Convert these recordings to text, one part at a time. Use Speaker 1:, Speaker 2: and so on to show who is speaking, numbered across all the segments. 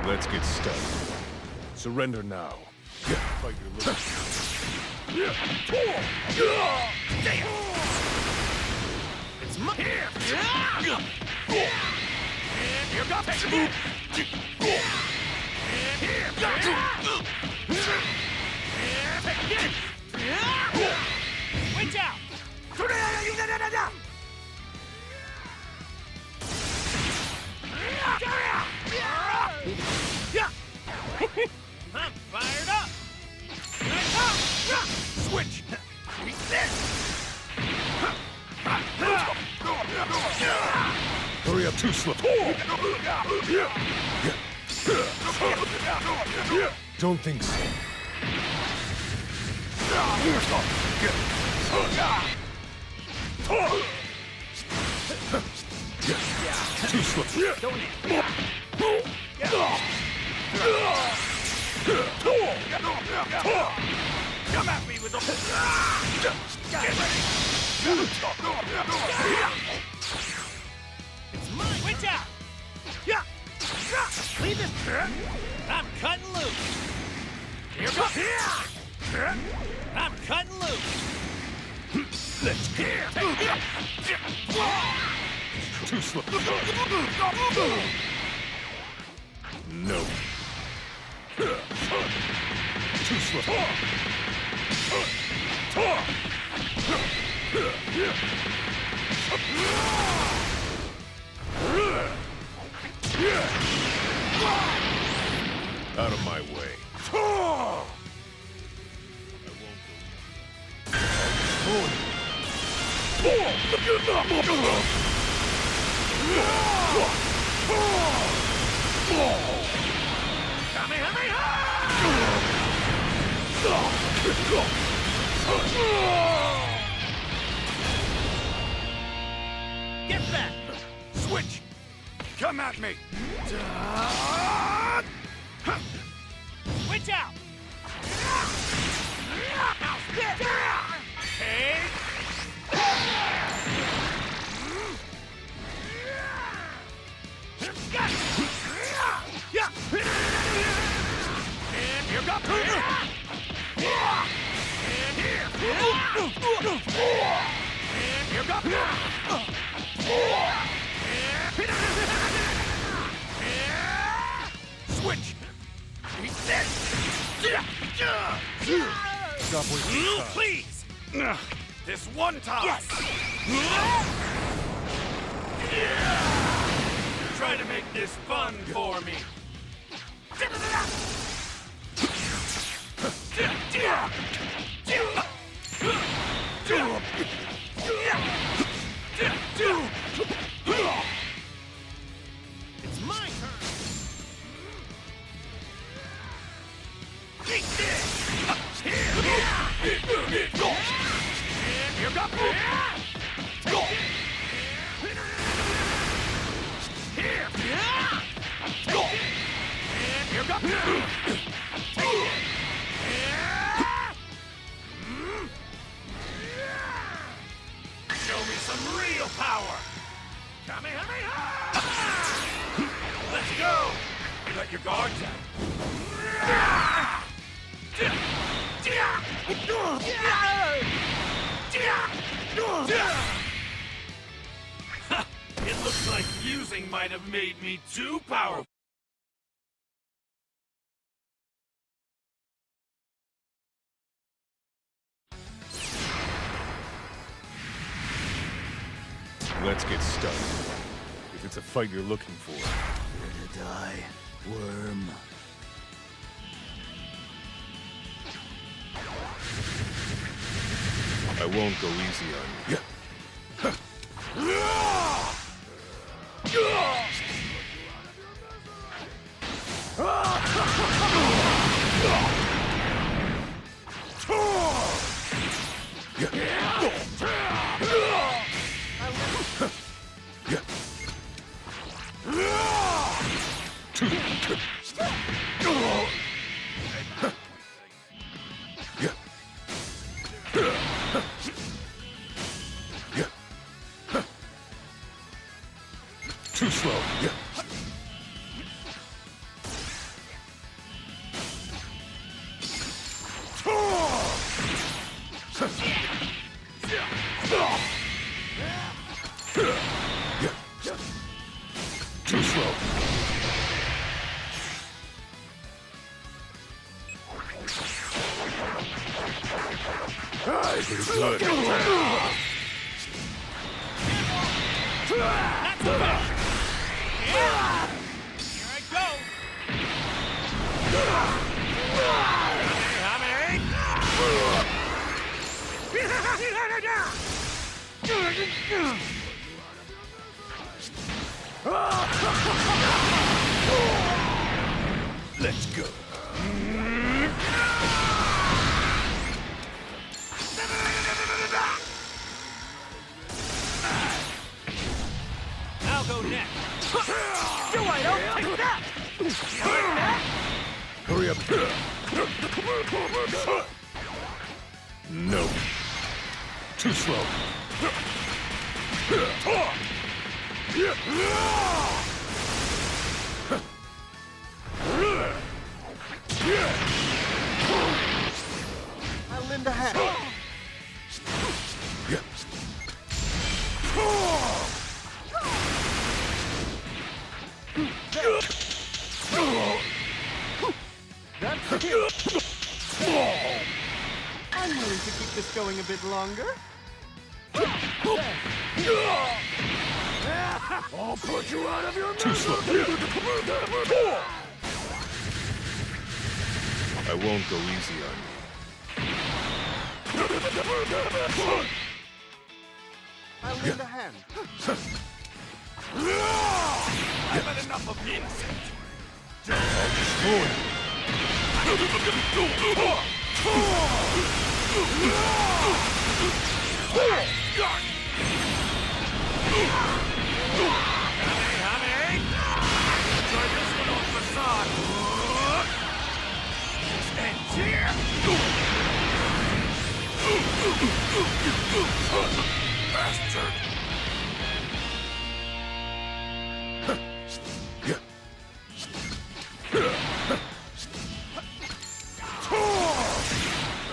Speaker 1: Let's get started. Surrender now. Fight your little...
Speaker 2: It's my... Here! And here goes... Take it! And here! And take it! Watch out! I'm fired up! Switch! Eat this!
Speaker 1: Hurry up, too slow. Don't think so. Too slow.
Speaker 2: Come at me with the... Get ready! It's mine! Watch out! Leave this... I'm cutting loose! Here goes... I'm cutting loose!
Speaker 1: Let's get too slow. No. Too slow. Out of my way.
Speaker 2: Get back! Switch! Come at me! Switch out! Hey! And here goes! And here! And here goes! Switch! Eat this!
Speaker 1: Stop wasting time.
Speaker 2: Please! This one time! Yes! Try to make this fun for me! It's my turn! Eat this! Here! And here goes! Here! And here goes! Show me some real power! Kamehameha! Let's go! Let your guard down. It looks like fusing might have made me too powerful.
Speaker 1: Let's get started. If it's a fight you're looking for.
Speaker 3: Here to die, worm.
Speaker 1: I won't go easy on you.
Speaker 3: Too slow.
Speaker 1: Too slow. Pretty good.
Speaker 2: That's a bit. Yeah. Here I go.
Speaker 1: Let's go.
Speaker 2: I'll go next.
Speaker 4: You I don't take that!
Speaker 1: Hurry up. No. Too slow.
Speaker 4: I'll lend a hand. That's it. I'm willing to keep this going a bit longer.
Speaker 1: I'll put you out of your misery. Too slow. I won't go easy on you.
Speaker 4: I'll lend a hand.
Speaker 2: I've had enough of innocent.
Speaker 1: I'll destroy you.
Speaker 2: Enjoy this one off facade. Ends here.
Speaker 1: Bastard!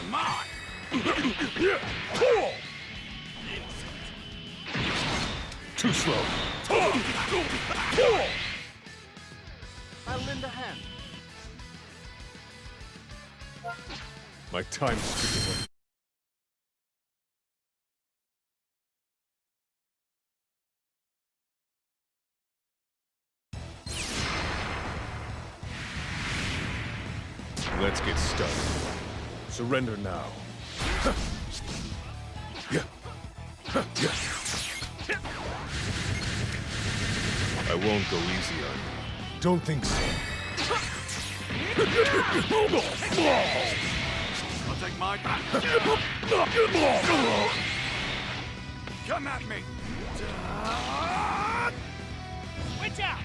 Speaker 2: Come on.
Speaker 1: Too slow.
Speaker 4: I'll lend a hand.
Speaker 1: My time is ticking. Let's get started. Surrender now. I won't go easy on you. Don't think so.
Speaker 2: I'll take my back. Come at me. Switch out.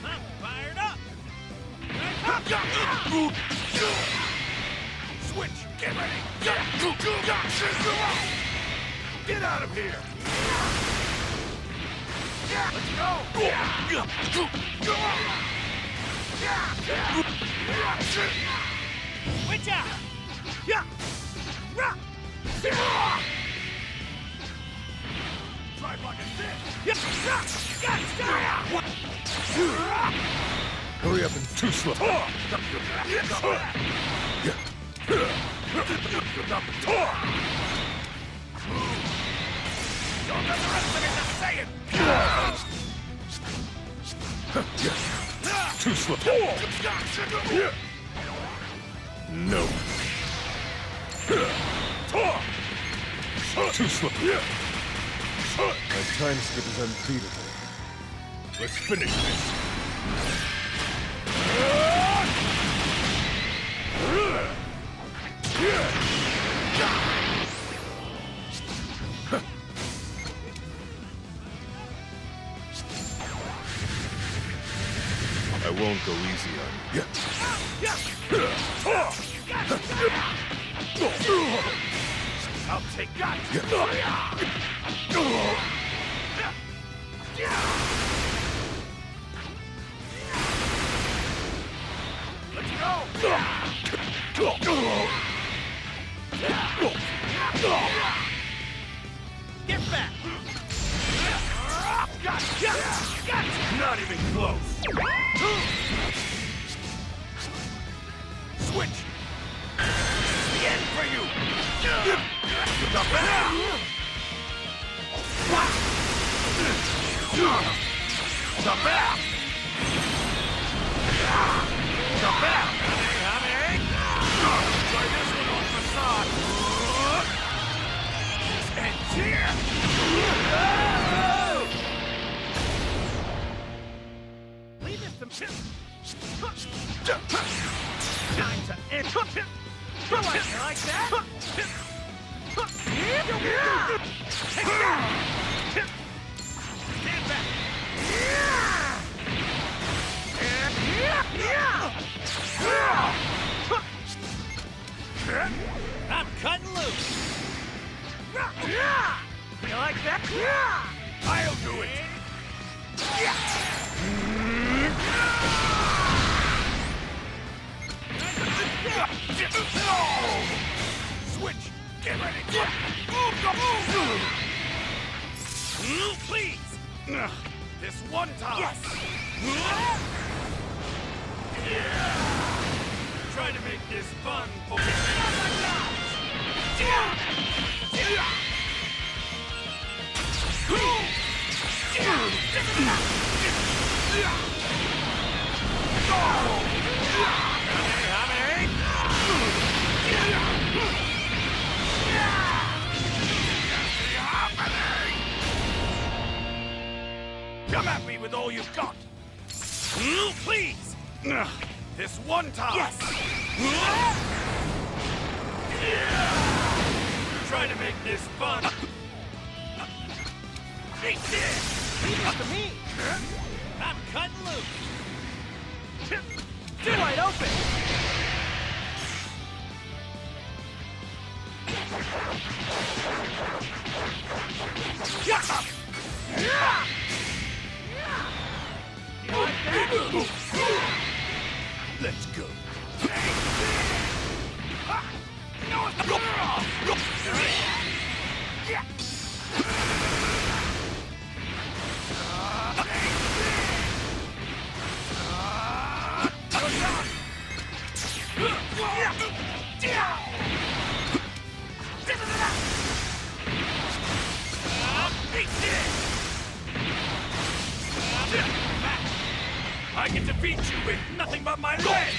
Speaker 2: I'm fired up. Switch. Get ready. Get out of here. Let's go. Switch out. Try blocking this.
Speaker 1: Hurry up and too slow.
Speaker 2: Don't let the rest of it to say it.
Speaker 1: Too slow. No. Too slow. My time skip is unbeatable. Let's finish this. I won't go easy on you.
Speaker 2: I'll take that. Let's go. Get back. Not even close. Switch. The end for you. The back. The back. The back. Try this one on facade. And here. Leave this to me. Time to end. You like that? Stand back. I'm cutting loose. You like that? I'll do it. Switch. Get ready. Please. This one time. Yes. Try to make this fun for me. Come at me with all you've got. Please. This one time. Yes. Try to make this fun. Take this. Leave it to me. I'm cutting loose. Wide open. Let's go. I can defeat you with nothing but my legs!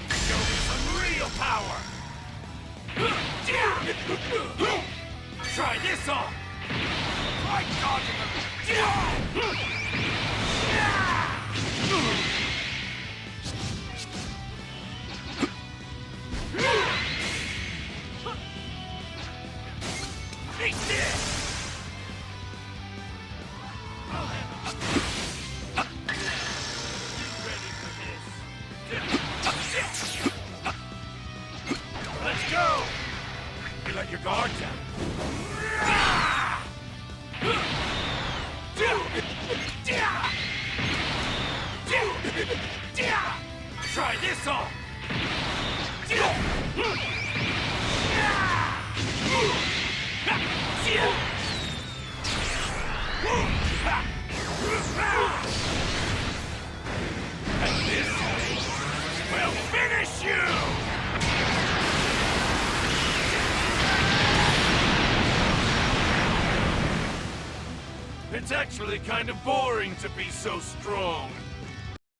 Speaker 2: Show me some real power! Try this on! Try dodging them! Take this! Ready for this? Let's go! You let your guard down. Try this on! And this will finish you! It's actually kind of boring to be so strong.